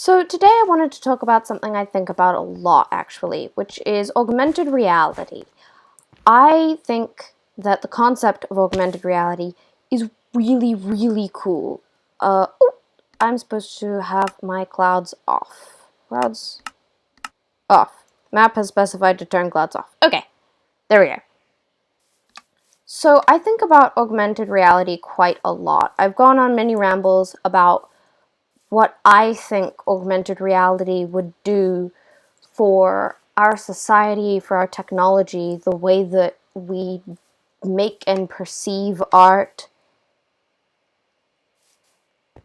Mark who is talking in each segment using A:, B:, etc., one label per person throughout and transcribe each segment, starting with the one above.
A: So today I wanted to talk about something I think about a lot actually, which is augmented reality. I think that the concept of augmented reality is really, really cool. I'm supposed to have my clouds off. Clouds off. Map has specified to turn clouds off. Okay, there we go. So I think about augmented reality quite a lot. I've gone on many rambles about what I think augmented reality would do for our society, for our technology, the way that we make and perceive art.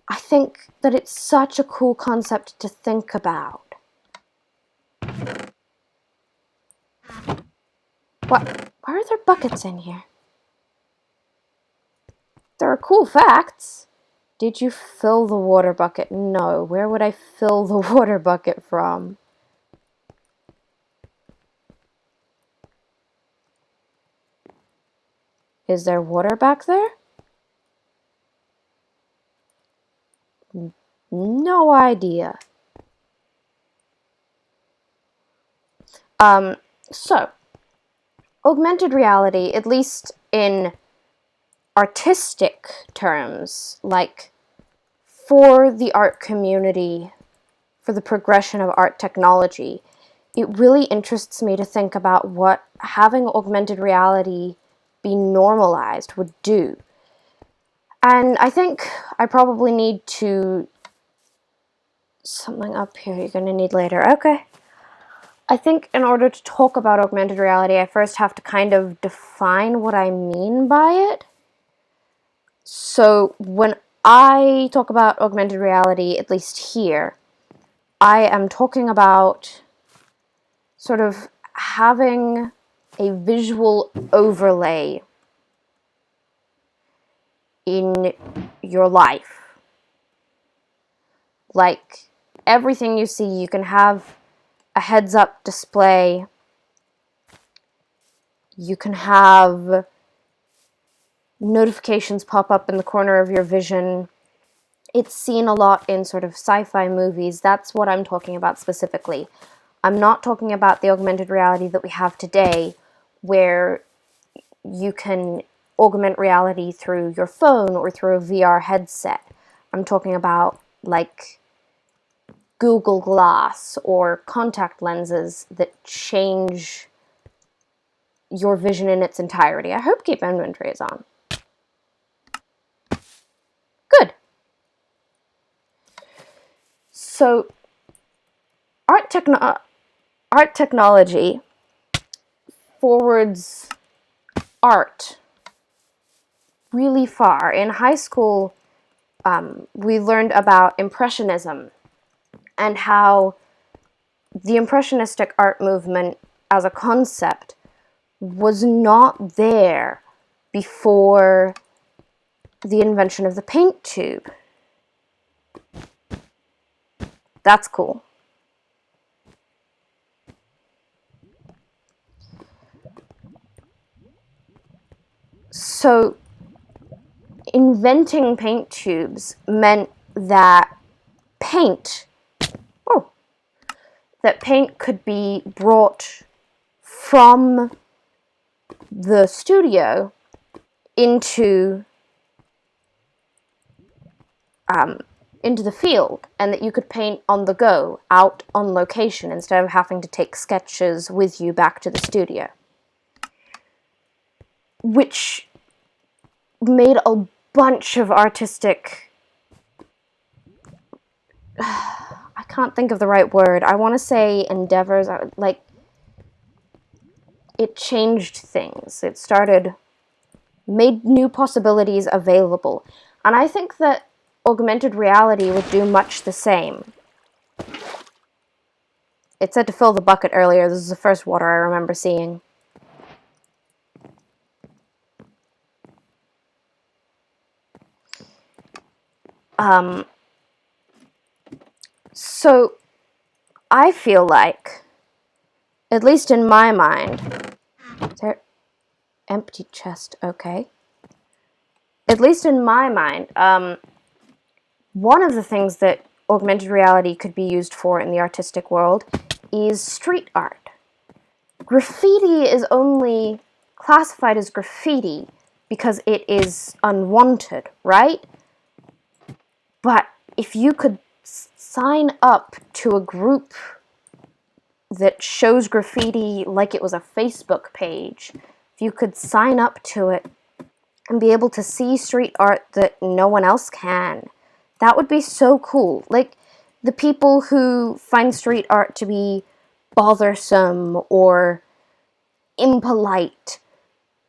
A: I think that it's such a cool concept to think about. What? Why are there buckets in here? There are cool facts. Did you fill the water bucket? No. Where would I fill the water bucket from? Is there water back there? No idea. So, augmented reality, at least in artistic terms, like for the art community, for the progression of art technology, it really interests me to think about what having augmented reality be normalized would do. And I think I probably need to... Something up here you're gonna need later. Okay. I think in order to talk about augmented reality, I first have to kind of define what I mean by it. So when I talk about augmented reality, at least here, I am talking about sort of having a visual overlay in your life. Like everything you see, you can have a heads-up display. You can have notifications pop up in the corner of your vision. It's seen a lot in sort of sci-fi movies. That's what I'm talking about specifically. I'm not talking about the augmented reality that we have today, where you can augment reality through your phone or through a VR headset. I'm talking about like Google Glass or contact lenses that change your vision in its entirety. I hope Keep Inventory is on. Good. So, art technology forwards art really far. In high school, we learned about Impressionism and how the Impressionistic art movement as a concept was not there before the invention of the paint tube. That's cool. So, inventing paint tubes meant that paint could be brought from the studio into the field, and that you could paint on the go, out on location, instead of having to take sketches with you back to the studio. Which made a bunch of artistic... I can't think of the right word. I want to say endeavors, like, it changed things. It made new possibilities available. And I think that augmented reality would do much the same. It said to fill the bucket earlier. This is the first water I remember seeing. So, I feel like, at least in my mind... Is there... Empty chest, okay. At least in my mind, one of the things that augmented reality could be used for in the artistic world is street art. Graffiti is only classified as graffiti because it is unwanted, right? But if you could sign up to a group that shows graffiti like it was a Facebook page, if you could sign up to it and be able to see street art that no one else can, that would be so cool. Like, the people who find street art to be bothersome or impolite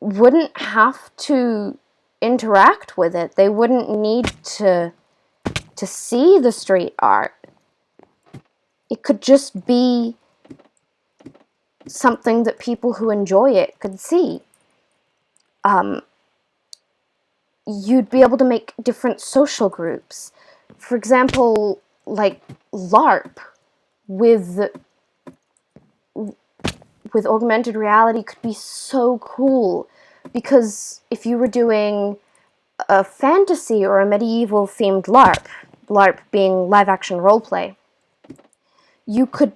A: wouldn't have to interact with it. They wouldn't need to see the street art. It could just be something that people who enjoy it could see. You'd be able to make different social groups. For example, like LARP with augmented reality could be so cool, because if you were doing a fantasy or a medieval themed LARP being live action roleplay, you could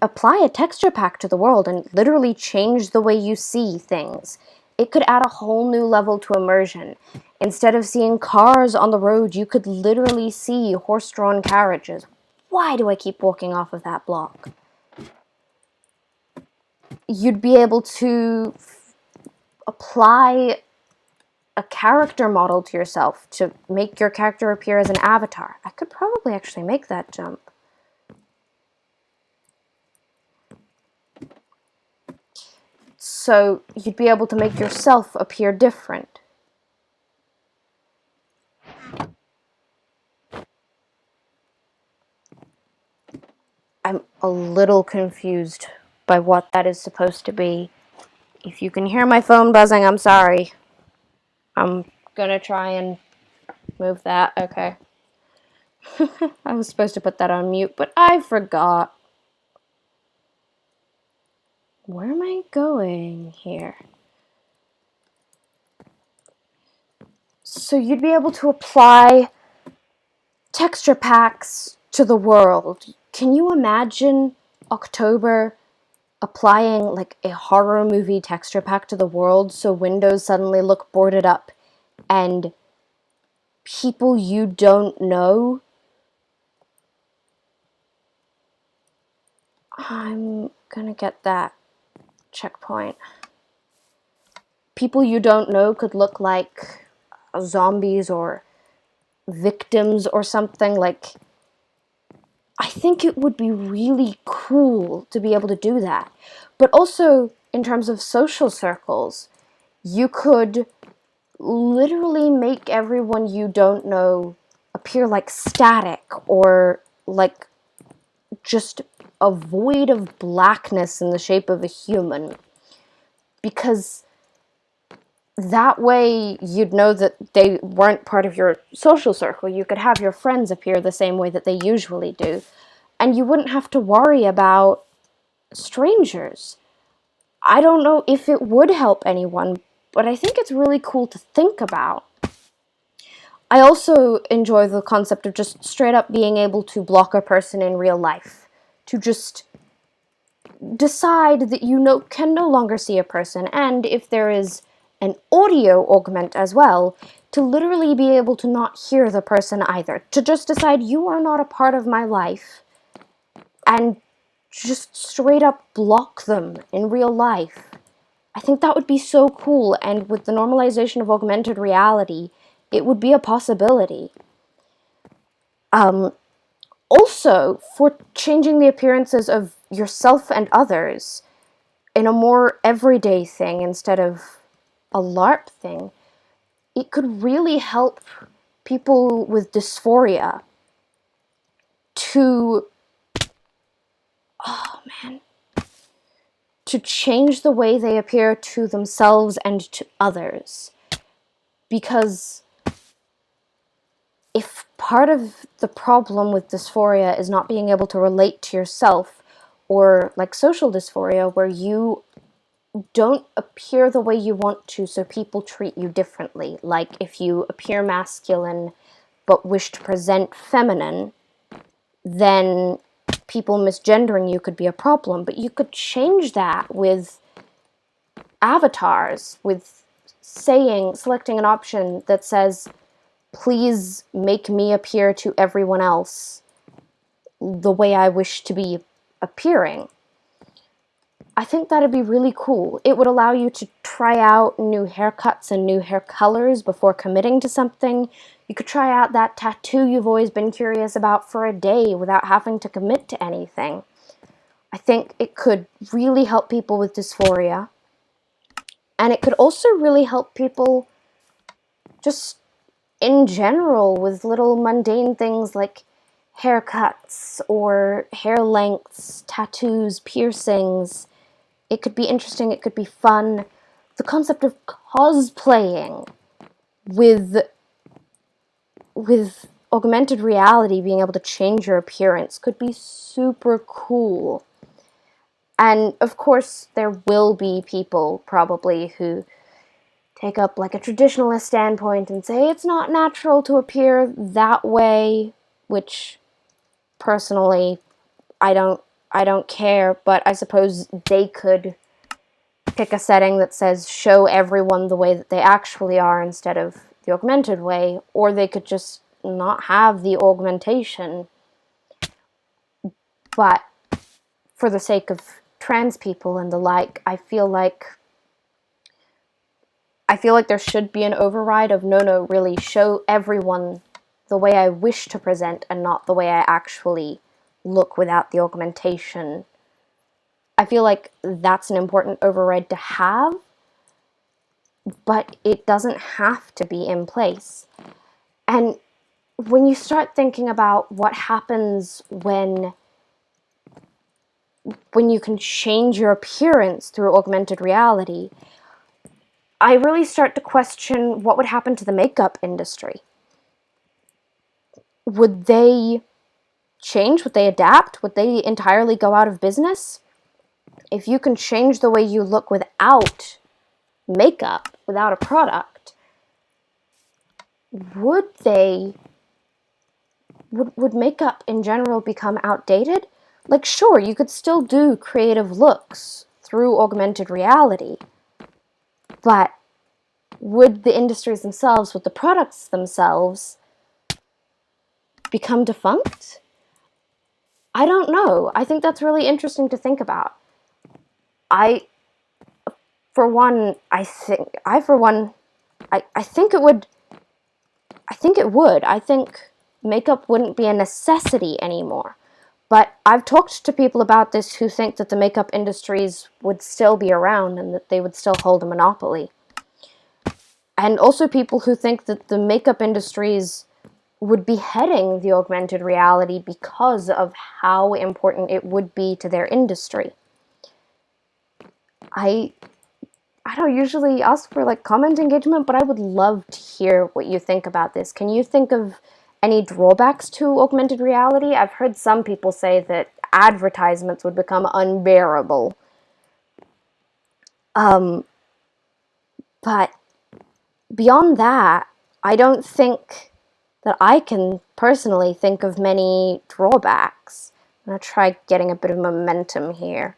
A: apply a texture pack to the world and literally change the way you see things. It could add a whole new level to immersion. Instead of seeing cars on the road, you could literally see horse-drawn carriages. Why do I keep walking off of that block? You'd be able to apply a character model to yourself to make your character appear as an avatar. I could probably actually make that jump. So you'd be able to make yourself appear different. I'm a little confused by what that is supposed to be. If you can hear my phone buzzing, I'm sorry. I'm gonna try and move that. Okay. I was supposed to put that on mute, but I forgot. Where am I going here? So you'd be able to apply texture packs to the world. Can you imagine October applying like a horror movie texture pack to the world so windows suddenly look boarded up and people you don't know? I'm gonna get that checkpoint. People you don't know could look like zombies or victims or something. Like, I think it would be really cool to be able to do that. But also, in terms of social circles, you could literally make everyone you don't know appear like static, or like just a void of blackness in the shape of a human. Because that way you'd know that they weren't part of your social circle. You could have your friends appear the same way that they usually do, and you wouldn't have to worry about strangers. I don't know if it would help anyone, but I think it's really cool to think about. I also enjoy the concept of just straight up being able to block a person in real life. To just decide that you can no longer see a person, and if there is an audio augment as well, to literally be able to not hear the person either. To just decide you are not a part of my life, and just straight up block them in real life. I think that would be so cool, and with the normalization of augmented reality, it would be a possibility. Also, for changing the appearances of yourself and others in a more everyday thing instead of a LARP thing, it could really help people with dysphoria to, to change the way they appear to themselves and to others. Because if part of the problem with dysphoria is not being able to relate to yourself, or like social dysphoria, where you don't appear the way you want to, so people treat you differently. Like if you appear masculine but wish to present feminine, then people misgendering you could be a problem. But you could change that with avatars, with selecting an option that says, please make me appear to everyone else the way I wish to be appearing. I think that'd be really cool. It would allow you to try out new haircuts and new hair colors before committing to something. You could try out that tattoo you've always been curious about for a day without having to commit to anything. I think it could really help people with dysphoria. And it could also really help people just in general with little mundane things like haircuts or hair lengths, tattoos, piercings. It could be interesting, it could be fun. The concept of cosplaying with augmented reality, being able to change your appearance, could be super cool. And of course, there will be people probably who take up like a traditionalist standpoint and say it's not natural to appear that way, which personally I don't care, but I suppose they could pick a setting that says show everyone the way that they actually are instead of the augmented way, or they could just not have the augmentation. But for the sake of trans people and the like, I feel like there should be an override of no, really show everyone the way I wish to present and not the way I actually look without the augmentation. I feel like that's an important override to have, but it doesn't have to be in place. And when you start thinking about what happens when you can change your appearance through augmented reality, I really start to question what would happen to the makeup industry. Would they change? Would they adapt? Would they entirely go out of business? If you can change the way you look without makeup, without a product, would makeup in general become outdated? Like, sure, you could still do creative looks through augmented reality, but would the industries themselves, would the products themselves become defunct? I don't know. I think that's really interesting to think about. I think it would. I think makeup wouldn't be a necessity anymore. But I've talked to people about this who think that the makeup industries would still be around and that they would still hold a monopoly. And also people who think that the makeup industries would be heading the augmented reality because of how important it would be to their industry. I don't usually ask for like comment engagement, but I would love to hear what you think about this. Can you think of any drawbacks to augmented reality? I've heard some people say that advertisements would become unbearable. But beyond that, I don't think that I can personally think of many drawbacks. I'm going to try getting a bit of momentum here.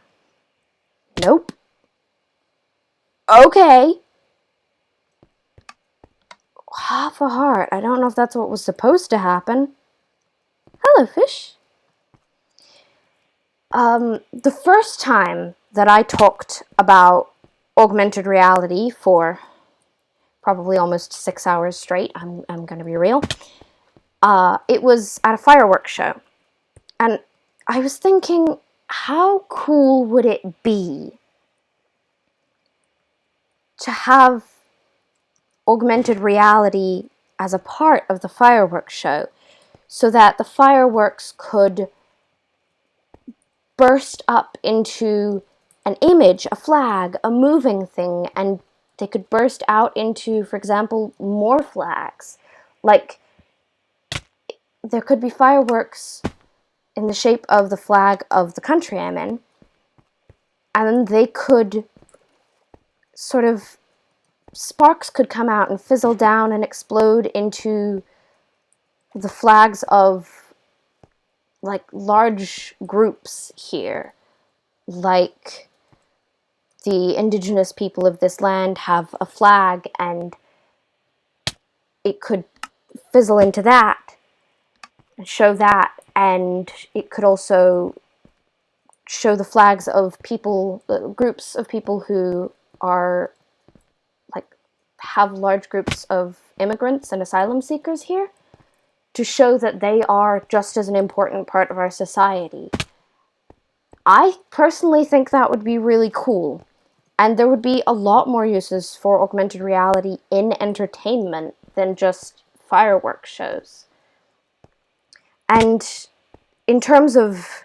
A: Nope. Okay. Half a heart. I don't know if that's what was supposed to happen. Hello, fish. The first time that I talked about augmented reality for probably almost 6 hours straight, I'm going to be real, it was at a fireworks show. And I was thinking, how cool would it be to have augmented reality as a part of the fireworks show so that the fireworks could burst up into an image, a flag, a moving thing, and they could burst out into, for example, more flags. Like, there could be fireworks in the shape of the flag of the country I'm in, and they could sort of, sparks could come out and fizzle down and explode into the flags of like large groups here, like the indigenous people of this land have a flag, and it could fizzle into that and show that, and it could also show the flags of people, groups of people who are like have large groups of immigrants and asylum seekers here, to show that they are just as an important part of our society. I personally think that would be really cool. And there would be a lot more uses for augmented reality in entertainment than just fireworks shows. And in terms of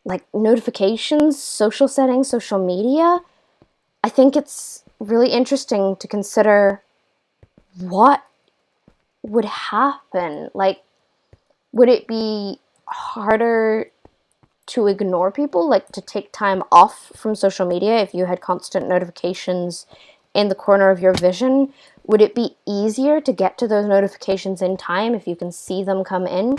A: like notifications, social settings, social media, I think it's really interesting to consider what would happen. Like, would it be harder to ignore people, like to take time off from social media if you had constant notifications in the corner of your vision? Would it be easier to get to those notifications in time if you can see them come in?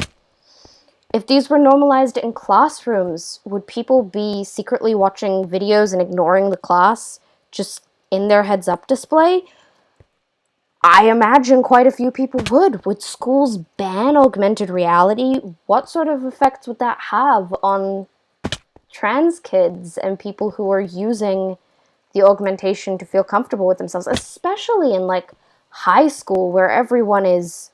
A: If these were normalized in classrooms, would people be secretly watching videos and ignoring the class just in their heads-up display? I imagine quite a few people would. Would schools ban augmented reality? What sort of effects would that have on trans kids and people who are using the augmentation to feel comfortable with themselves, especially in like high school where everyone is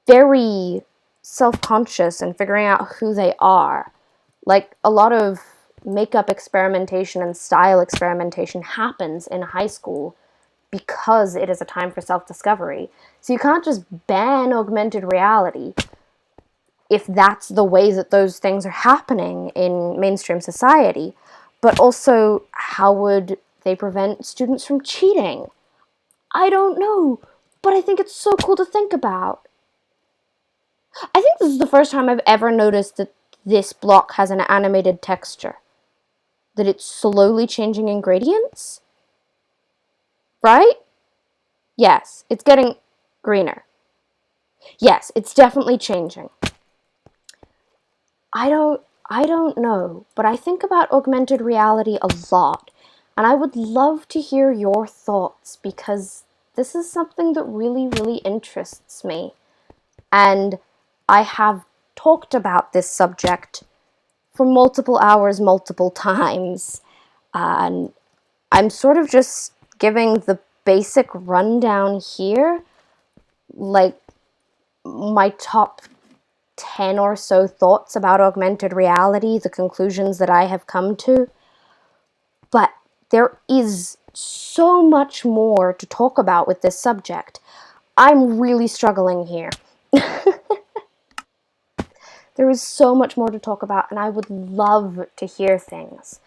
A: very self-conscious and figuring out who they are? Like, a lot of makeup experimentation and style experimentation happens in high school because it is a time for self-discovery. So you can't just ban augmented reality if that's the way that those things are happening in mainstream society. But also, how would they prevent students from cheating? I don't know, but I think it's so cool to think about. I think this is the first time I've ever noticed that this block has an animated texture. That it's slowly changing ingredients? Right? Yes, it's getting greener. Yes, it's definitely changing. I don't know, but I think about augmented reality a lot, and I would love to hear your thoughts because this is something that really, really interests me. And I have talked about this subject for multiple hours, multiple times. And I'm sort of just giving the basic rundown here, like my top 10 or so thoughts about augmented reality, the conclusions that I have come to. But there is so much more to talk about with this subject. I'm really struggling here. There is so much more to talk about, and I would love to hear things.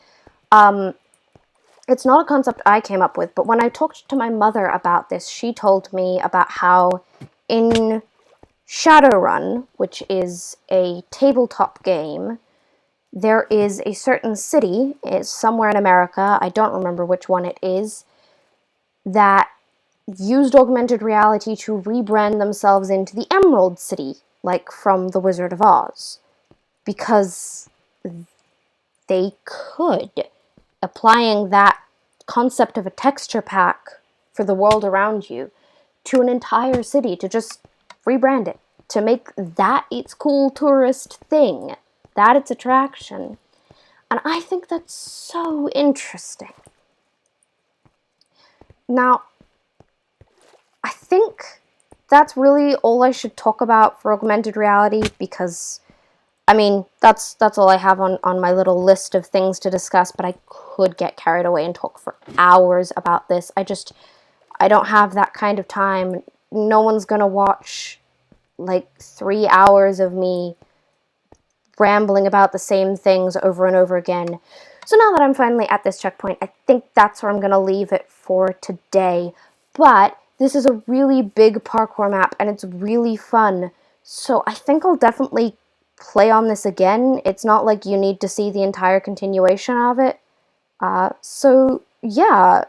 A: It's not a concept I came up with, but when I talked to my mother about this, she told me about how in Shadowrun, which is a tabletop game, there is a certain city, it's somewhere in America, I don't remember which one it is, that used augmented reality to rebrand themselves into the Emerald City, like from The Wizard of Oz. Because they could, applying that concept of a texture pack for the world around you to an entire city, to just rebrand it, to make that its cool tourist thing, that its attraction. And I think that's so interesting. Now, I think that's really all I should talk about for augmented reality, because I mean, that's all I have on my little list of things to discuss, but I could get carried away and talk for hours about this. I don't have that kind of time. No one's gonna watch like 3 hours of me rambling about the same things over and over again. So now that I'm finally at this checkpoint, I think that's where I'm gonna leave it for today. But this is a really big parkour map, and it's really fun. So I think I'll definitely play on this again. It's not like you need to see the entire continuation of it. So yeah,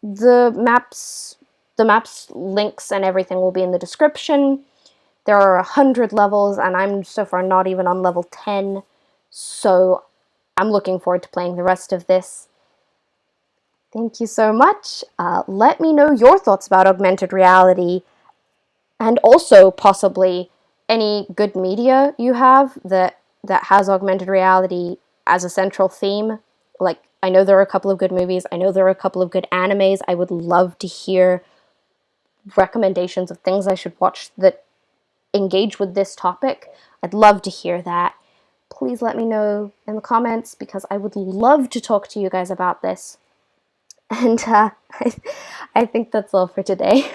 A: the maps links and everything will be in the description. There are 100 levels, and I'm so far not even on level 10, so I'm looking forward to playing the rest of this. Thank you so much. Let me know your thoughts about augmented reality, and also possibly any good media you have that has augmented reality as a central theme. Like, I know there are a couple of good movies, I know there are a couple of good animes. I would love to hear recommendations of things I should watch that engage with this topic. I'd love to hear that. Please let me know in the comments, because I would love to talk to you guys about this. And I think that's all for today.